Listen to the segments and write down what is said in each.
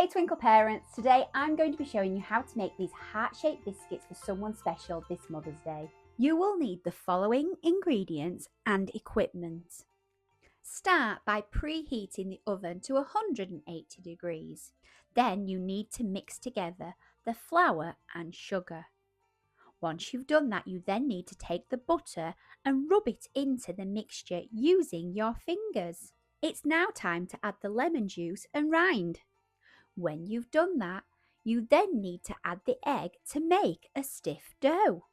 Hey Twinkl parents, today I'm going to be showing you how to make these heart-shaped biscuits for someone special this Mother's Day. You will need the following ingredients and equipment. Start by preheating the oven to 180 degrees. Then you need to mix together the flour and sugar. Once you've done that, you then need to take the butter and rub it into the mixture using your fingers. It's now time to add the lemon juice and rind. When you've done that, you then need to add the egg to make a stiff dough.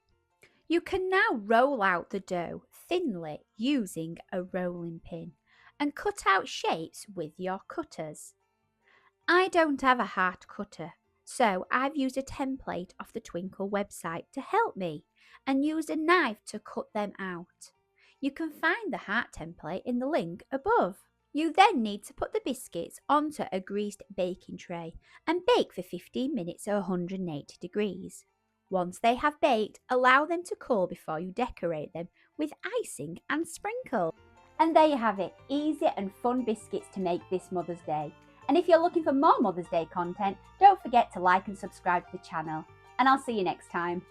You can now roll out the dough thinly using a rolling pin and cut out shapes with your cutters. I don't have a heart cutter, so I've used a template off the Twinkl website to help me and used a knife to cut them out. You can find the heart template in the link above. You then need to put the biscuits onto a greased baking tray and bake for 15 minutes at 180 degrees. Once they have baked, allow them to cool before you decorate them with icing and sprinkles. And there you have it, easy and fun biscuits to make this Mother's Day. And if you're looking for more Mother's Day content, don't forget to like and subscribe to the channel. And I'll see you next time.